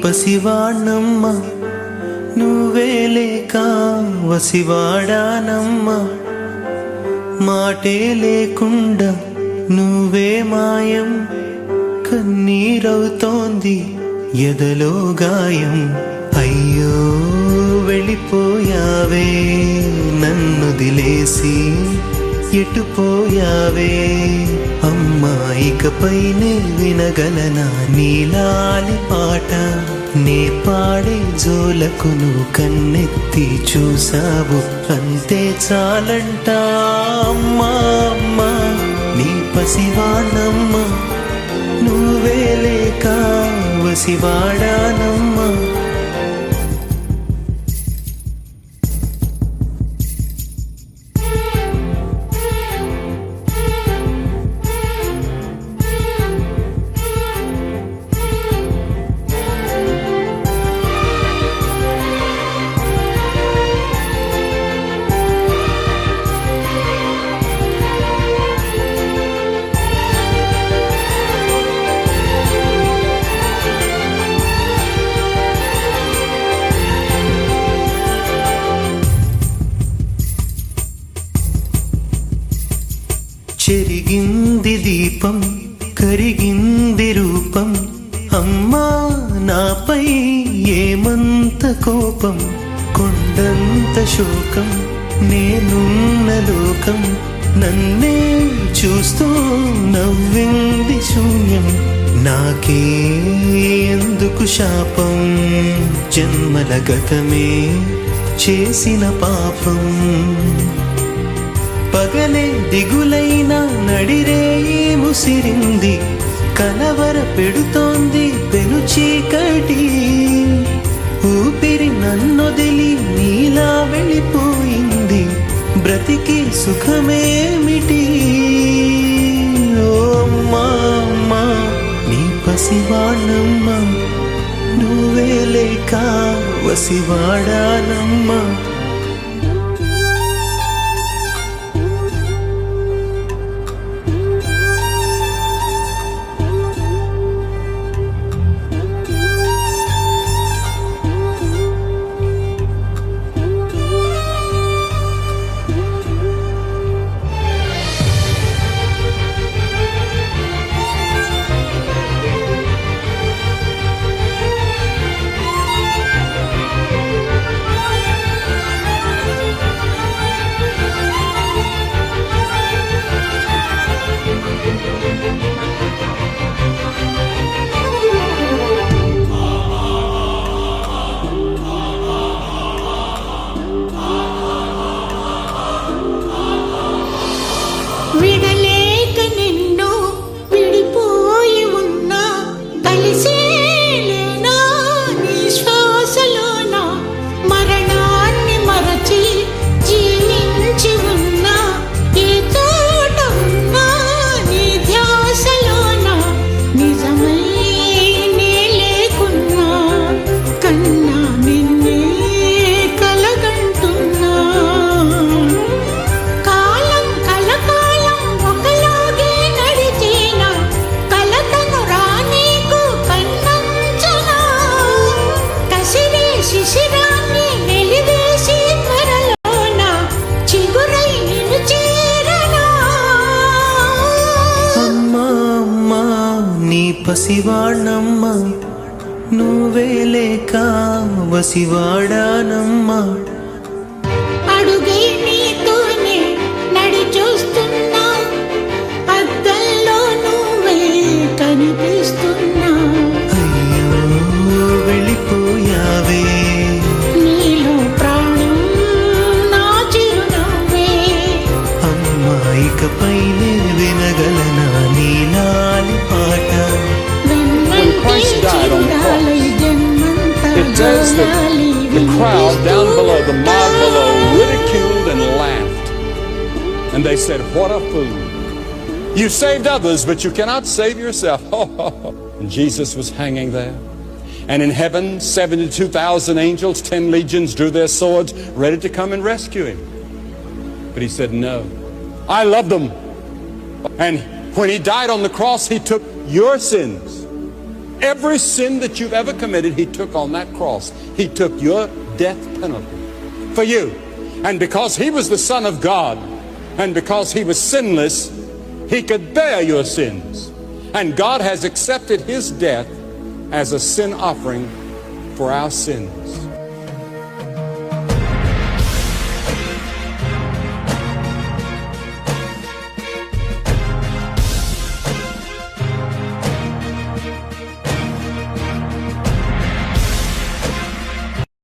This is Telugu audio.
పసివాణ్ణమ్మ నువ్వే లేక వసివాడానమ్మ మాటే లేకుండా నువ్వే మాయం కన్నీరవుతోంది ఎదలో గాయం అయ్యో వెళ్ళిపోయావే నన్ను దిలేసి ఎటుపోయావే అమ్మా ఇకపైనే వినగలనా నీలాలి పాట నే పాడే జోలకు నువ్వు కన్నెత్తి చూసావు అంతే చాలంట అమ్మా అమ్మా నీ పసివాణమ్మ నువ్వే లేక వసివాడానమ్మా చెరిగింది దీపం కరిగింది రూపం అమ్మా నాపై ఏమంత కోపం కొండంత శోకం నేనున్న లోకం నన్నే చూస్తూ నవ్వింది శూన్యం నాకే ఎందుకు శాపం జన్మల గతమే చేసిన పాపం పగలే దిగులైన నడిరేయి ముసిరింది కలవర పెడుతోంది పెను చీకటి ఊపిరి నన్నొదిలి నీలా వెళ్ళిపోయింది బ్రతికి సుఖమేమిటి ఓ అమ్మా అమ్మా నీ పసివాణమ్మ నువ్వే లేక వసివాడానమ్మా విడలేక నిన్ను విడిపోయి ఉన్నా కలిసేలేనా నీ శ్వాసలోన మరణాన్ని మరచి జీవించి ఉన్నా ఏ తోట ఉన్నా నీ ధ్యాసలోన నిజమై నే లేకున్నా కన్నా నిన్నే కలగంటున్నా పసివాణమ్మ నువ్వే లేక వసివాడానమ్మా అడుగై నీతోనే నడి చూస్తున్నా అద్దంలో నువ్వే కనిపిస్తున్నా అయ్యో వెళ్ళిపోయావే నీలో ప్రాణం నా చిరునవ్వే అమ్మా ఇకపైనే వినగలనా నీలాలి పాట Christ died on the cross, it says that the crowd down below, the mob below, ridiculed and laughed. And they said, "What a fool. You saved others, but you cannot save yourself." And Jesus was hanging there. And in heaven, 72,000 angels, 10 legions drew their swords, ready to come and rescue him. But he said, "No, I love them." And when he died on the cross, he took your sins every sin that you've ever committed, he took on that cross. He took your death penalty for you. And because he was the Son of God, and because he was sinless, he could bear your sins. And God has accepted his death as a sin offering for our sins.